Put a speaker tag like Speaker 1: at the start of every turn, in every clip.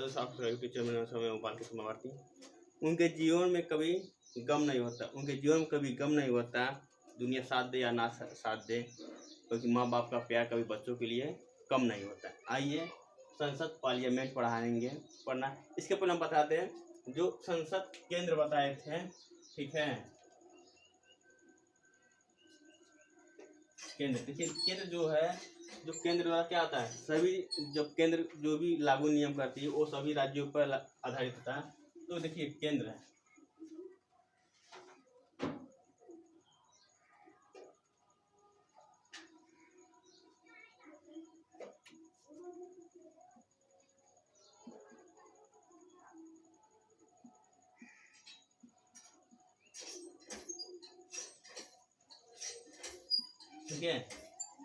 Speaker 1: Teacher में समय उपाल के समावर्ती, उनके जीवन में कभी गम नहीं होता, उनके जीवन में कभी गम नहीं होता, दुनिया साथ दे या ना साथ दे, क्योंकि माँ बाप का प्यार कभी बच्चों के लिए कम नहीं होता। आइए संसद पार्लियामेंट पढ़ना। इसके पहले हम बताते हैं जो संसद केंद्र बताए थे, ठीक है। केंद्र, देखिए केंद्र जो है, जो केंद्र द्वारा क्या आता है, सभी जब केंद्र जो भी लागू नियम करती है वो सभी राज्यों पर आधारित होता है। तो देखिए केंद्र है, ठीक है।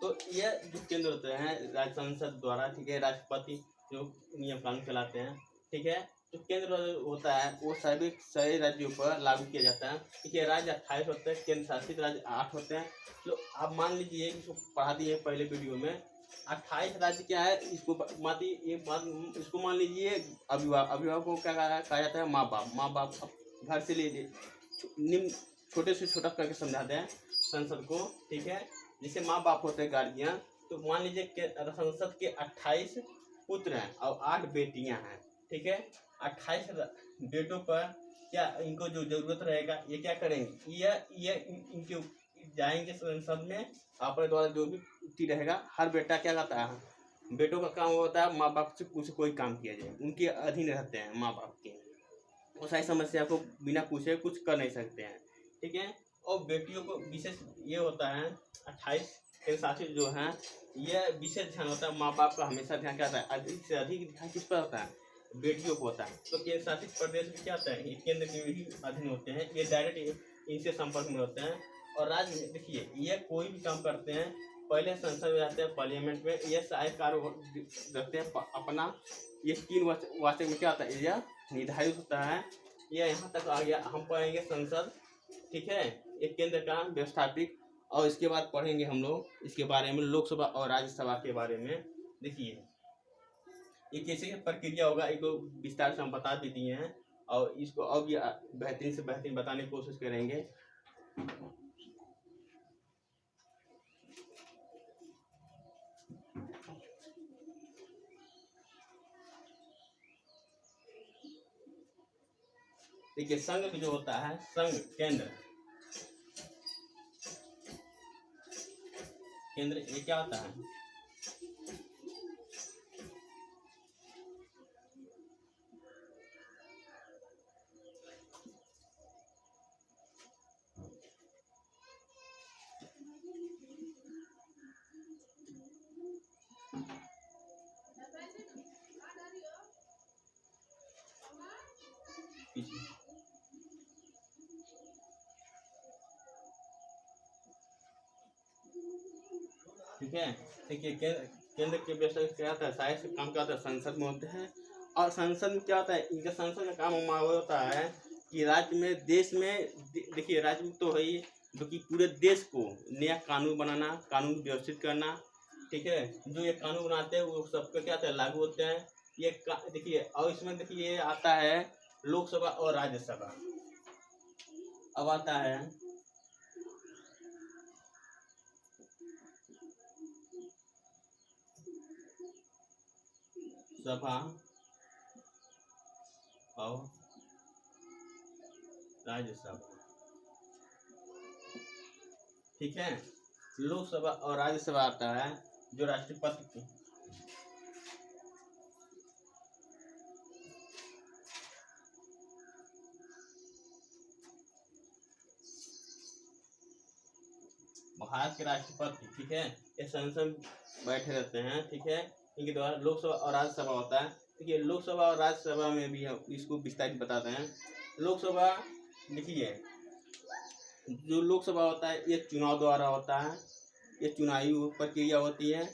Speaker 1: तो ये जो केंद्र होते हैं राज्य संसद द्वारा, ठीक है, राष्ट्रपति जो नियम कानून चलाते हैं, ठीक है। जो केंद्र होता है वो सभी राज्यों पर लागू किया जाता है, ठीक है। राज्य 28 होते हैं, केंद्र शासित राज्य 8 होते हैं। तो आप मान लीजिए, इसको पढ़ा दिए पहले वीडियो में, 28 राज्य क्या है, इसको इसको मान लीजिए अभिभावक को क्या कहा जाता है, माँ बाप घर से ले निम्न छोटे से छोटा करके समझाते हैं संसद को, ठीक है। जैसे माँ बाप होते हैं गार्जियन, तो मान लीजिए संसद के 28 पुत्र हैं और 8 बेटियां हैं, ठीक है। 28 बेटों पर क्या इनको जो जरूरत रहेगा ये क्या करेंगे, ये इनके जाएंगे संसद में, अपने द्वारा जो भी रहेगा, हर बेटा क्या करता है, बेटों का काम होता है माँ बाप से कुछ कोई काम किया जाए, उनके अधीन रहते हैं माँ बाप के, वो सारी समस्या को बिना पूछे कुछ कर नहीं सकते हैं, ठीक है। और बेटियों को विशेष ये होता है, 28 केंद्र शासित जो हैं, ये विशेष ध्यान होता है, माँ बाप का हमेशा ध्यान क्या होता है, अधिक से अधिक ध्यान किस पर होता है, बेटियों को होता है। तो केंद्र शासित प्रदेश में क्या होता है, ये केंद्र के ही अधीन होते हैं, ये डायरेक्ट इनसे संपर्क में होते हैं। और राज्य में देखिए ये कोई भी काम करते हैं पहले संसद में जाते हैं, पार्लियामेंट में, ये सारे कार्य रखते हैं अपना, ये 3 वाचक में क्या होता है, यह निर्धारित होता है। ये यहाँ तक आ गया, हम पढ़ेंगे संसद, ठीक है, एक केंद्र का व्यवस्थापिक, और इसके बाद पढ़ेंगे हम लोग इसके बारे में लोकसभा और राज्यसभा के बारे में। देखिए ये कैसे प्रक्रिया होगा, एक विस्तार से हम बता भी दिए हैं, और इसको और भी बेहतरीन से बेहतरीन बताने की कोशिश करेंगे। देखिए संघ जो होता है, संघ केंद्र ये क्या होता है, ठीक है। देखिए केंद्र के व्यवस्था क्या होता है, शायद से काम क्या होता है, संसद में होते हैं, और संसद में क्या होता है, इनका संसद में काम होता है कि राज्य में, देश में, देखिए राज्य में तो है ही, जो कि पूरे देश को नया कानून बनाना, कानून व्यवस्थित करना, ठीक है। जो ये कानून बनाते हैं वो सबके क्या होता है, लागू होते हैं। ये देखिए, और इसमें देखिए ये आता है लोकसभा और राज्यसभा। अब आता है सभा और राज्यसभा, ठीक है। लोकसभा और राज्यसभा आता है जो राष्ट्रपति भारत के राष्ट्रपति, ठीक है, ये संसद बैठे रहते हैं, ठीक है। इनके द्वारा लोकसभा और राज्यसभा होता है। देखिए लोकसभा और राज्यसभा में भी हम इसको विस्तारित बताते हैं। लोकसभा देखिए, जो लोकसभा होता है ये चुनाव द्वारा होता है, ये चुनावी प्रक्रिया होती है।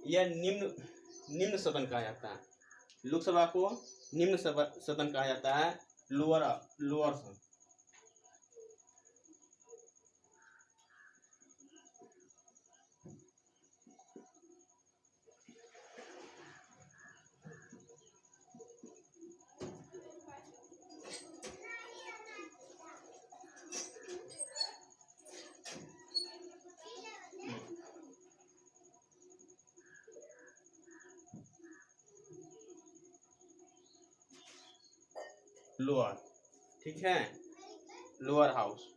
Speaker 1: यह निम्न सदन कहा जाता है, लोकसभा को निम्न सदन कहा जाता है, लोअर सदन। लोअर, ठीक है, लोअर हाउस,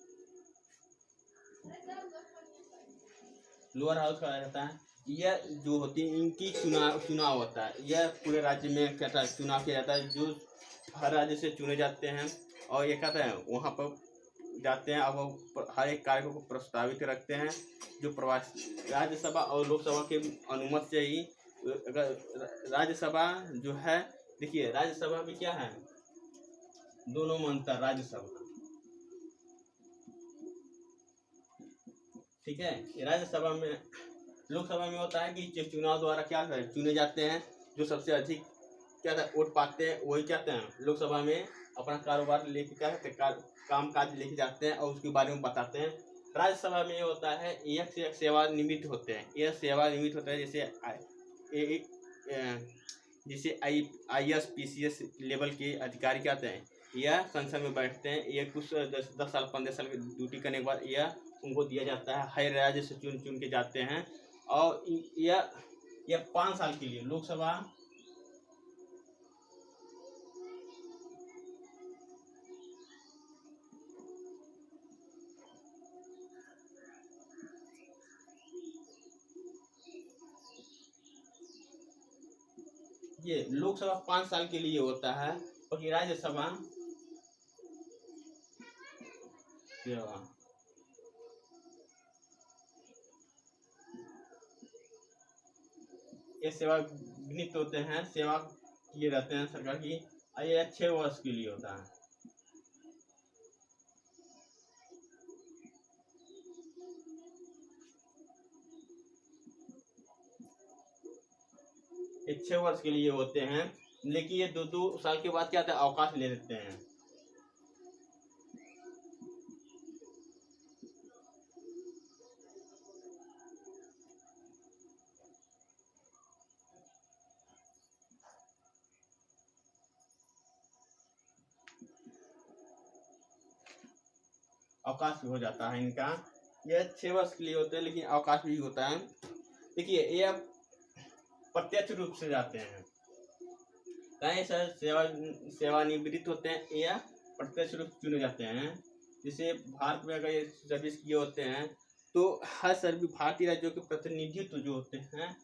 Speaker 1: लोअर हाउस कहा जाता है। यह जो होती है इनकी चुनाव होता है, यह पूरे राज्य में क्या चुनाव किया जाता है, जो हर राज्य से चुने जाते हैं और ये कहते हैं वहाँ पर जाते हैं। अब वो हर एक कार्य को प्रस्तावित रखते हैं, जो प्रवासी राज्यसभा और लोकसभा के अनुमति से ही अगर राज्यसभा जो है, देखिए राज्यसभा भी क्या है, दोनों में अंतर, राज्यसभा, ठीक है। राज्यसभा में, लोकसभा में होता है कि चुनाव द्वारा क्या चुने जाते हैं, जो सबसे अधिक क्या था वोट पाते हैं वही कहते हैं लोकसभा में अपना कारोबार लेके क्या कहते हैं काम काज लेके जाते हैं और उसके बारे में बताते हैं। राज्यसभा में ये होता है एक से एक सेवानिवृत्त होते हैं, यह सेवानिवृत्त होता है, जैसे IAS PCS लेवल के अधिकारी कहते हैं, यह संसद में बैठते हैं, ये कुछ 10 साल 15 साल की ड्यूटी करने के बाद यह उनको दिया जाता है, हर राज्य से चुन के जाते हैं। और यह 5 साल के लिए लोकसभा ये लोकसभा 5 साल के लिए होता है, और ये राज्यसभा ये सेवानिवृत्त होते हैं, सेवा किए रहते हैं सरकार की, ये 6 वर्ष के लिए होता है। ये 6 वर्ष के लिए होते हैं, लेकिन ये 2-2 साल के बाद क्या होता है, अवकाश ले लेते हैं। अवकाश भी हो जाता है इनका, यह 6 वर्ष के लिए होते हैं, लेकिन अवकाश भी होता है। देखिए ये प्रत्यक्ष रूप से जाते हैं, कहीं सर सेवानिवृत्त होते हैं या प्रत्यक्ष रूप से चुने जाते हैं। जैसे भारत में अगर ये सर्विस किए होते हैं तो हर सर्विस भारतीय राज्यों के प्रतिनिधित्व जो होते हैं,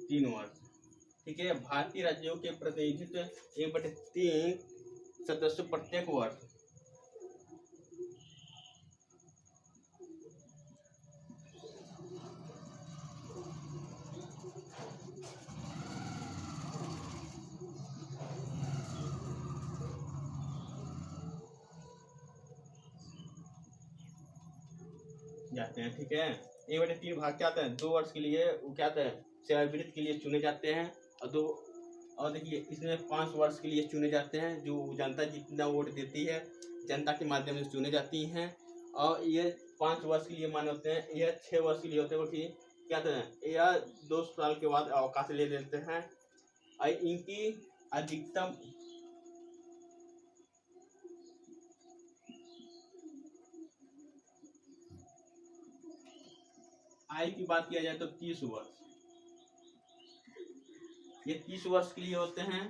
Speaker 1: 3 वर्ष, ठीक है। भारतीय राज्यों के प्रतिनिधित्व 1/3 सदस्य प्रत्येक वर्ष, जाते हैं, ठीक है। 1/3 भाग क्या आता है, 2 वर्ष के लिए वो क्या आता है सेवानिवृत्त के लिए चुने जाते हैं, और देखिए इसमें 5 वर्ष के लिए चुने जाते हैं, जो जनता जितना वोट देती है जनता के माध्यम से चुने जाती हैं। और ये 5 वर्ष के लिए माने होते हैं, यह 6 वर्ष के लिए होते हैं, क्योंकि क्या कहते हैं यह 2 साल के बाद अवकाश ले लेते हैं। और इनकी अधिकतम आयु की बात किया जाए तो 30 वर्ष, ये 30 वर्ष के लिए होते हैं।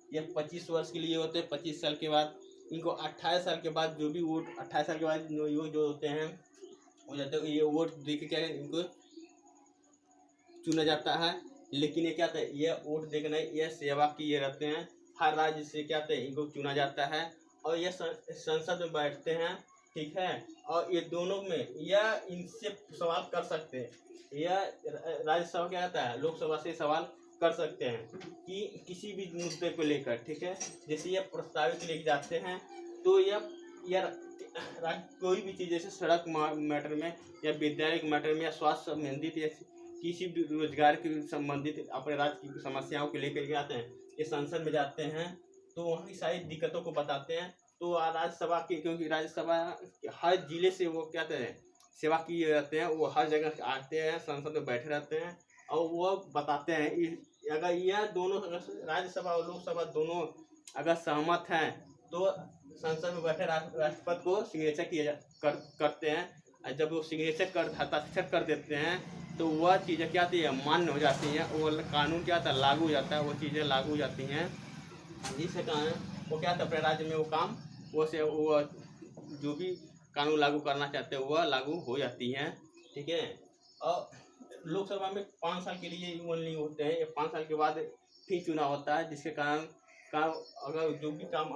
Speaker 1: ये 25 वर्ष के लिए होते हैं, 25 साल के बाद इनको 28 साल के बाद जो भी वोट 28 साल के बाद जो होते हैं हो जाते हैं, ये वोट देके क्या इनको चुना जाता है। लेकिन ये क्या था, ये वोट देके नहीं, ये सेवा किए रहते हैं, हर राज्य से क्या था इनको चुना जाता है और ये संसद में बैठते हैं, ठीक है। और ये दोनों में यह इनसे सवाल कर सकते हैं, यह राज्यसभा क्या कहता है लोकसभा से सवाल कर सकते हैं कि किसी भी मुद्दे को लेकर, ठीक है। जैसे ये प्रस्तावित लेके जाते हैं तो यह कोई भी चीज़ जैसे सड़क मैटर में या विद्यालय के मैटर में या स्वास्थ्य संबंधित या किसी भी रोजगार के संबंधित अपने राज्य की समस्याओं को लेकर के आते हैं, ये संसद में जाते हैं तो वहाँ की सारी दिक्कतों को बताते हैं तो राज्यसभा की, क्योंकि राज्यसभा हर जिले से वो क्या कहते हैं सेवा किए जाते हैं, वो हर जगह आते हैं, संसद में बैठे रहते हैं और वो बताते हैं अगर यह दोनों राज्यसभा और लोकसभा दोनों अगर सहमत हैं तो संसद में बैठे राष्ट्रपति को सिग्नेचर करते हैं। और जब वो सिग्नेचर हस्ताक्षर कर देते हैं तो वह चीज़ें क्या आती है मान्य हो जाती हैं, वो कानून क्या था लागू हो जाता है, वो चीज़ें लागू हो जाती हैं। जिससे कारण वो क्या था अपने राज्य में वो काम वो जो भी कानून लागू करना चाहते हैं वह लागू हो जाती हैं। ठीक है। और लोकसभा में 5 साल के लिए ओनली होते हैं, 5 साल के बाद फिर चुनाव होता है, जिसके कारण अगर जो भी काम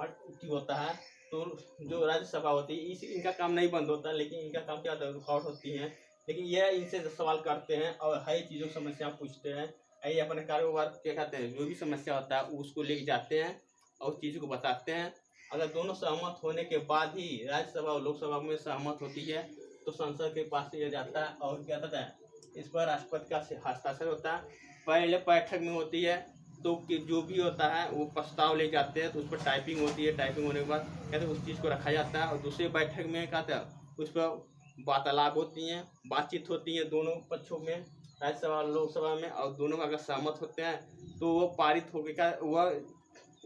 Speaker 1: होता है तो जो राज्यसभा होती है इनका काम नहीं बंद होता, लेकिन इनका काम क्या होता है रुकावट होती है, लेकिन यह इनसे सवाल करते हैं और हर चीज़ों की समस्या पूछते हैं। ये अपने कारोबार क्या कहते हैं जो भी समस्या होता है उसको लेके जाते हैं और उस चीज़ को बताते हैं। अगर दोनों सहमत होने के बाद ही राज्यसभा और लोकसभा में सहमत होती है तो संसद के पास ये जाता है और क्या कहता है इस पर राष्ट्रपति का हस्ताक्षर होता है। पहले बैठक में होती है तो जो भी होता है वो प्रस्ताव ले जाते हैं तो उस पर टाइपिंग होती है, टाइपिंग होने के बाद कहते हैं उस चीज़ को रखा जाता है और दूसरी बैठक में कहते हैं उस पर वार्तालाप होती हैं, बातचीत होती है दोनों पक्षों में, राज्यसभा और लोकसभा में, और दोनों अगर सहमत होते हैं तो वो पारित होकर का वह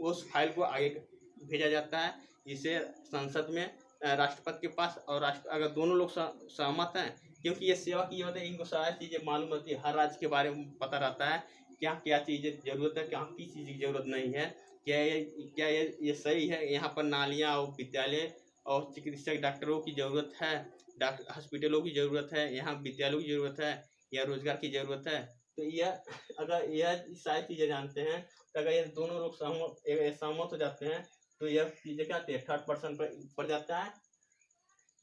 Speaker 1: उस फाइल को आगे भेजा जाता है इसे संसद में राष्ट्रपति के पास। और अगर दोनों लोग सहमत हैं, क्योंकि ये सेवा की होती है इनको सारी चीज़ें मालूम होती है, हर राज्य के बारे में पता रहता है क्या क्या चीज़ें ज़रूरत है, क्या किस चीज़ की ज़रूरत नहीं है, क्या ये सही है, यहाँ पर नालियाँ और विद्यालय और चिकित्सक डॉक्टरों की ज़रूरत है, डॉक्टर हॉस्पिटलों की ज़रूरत है, यहाँ विद्यालयों की ज़रूरत है या रोजगार की ज़रूरत है। तो यह अगर यह सारी चीज़ें जानते हैं तो अगर ये दोनों लोग सहमत हो जाते हैं तो यह चीज़ें क्या थर्ड पर्सन पर पड़ जाता है।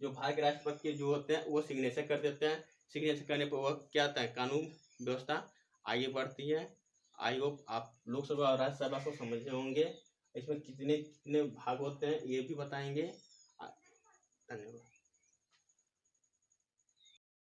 Speaker 1: जो भारत के राष्ट्रपति के जो होते हैं वो सिग्नेचर कर देते हैं, सिग्नेचर करने पर वह क्या होता है कानून व्यवस्था आगे बढ़ती है। आई होप आप लोकसभा और राज्यसभा को समझे होंगे, इसमें कितने कितने भाग होते हैं ये भी बताएंगे। धन्यवाद।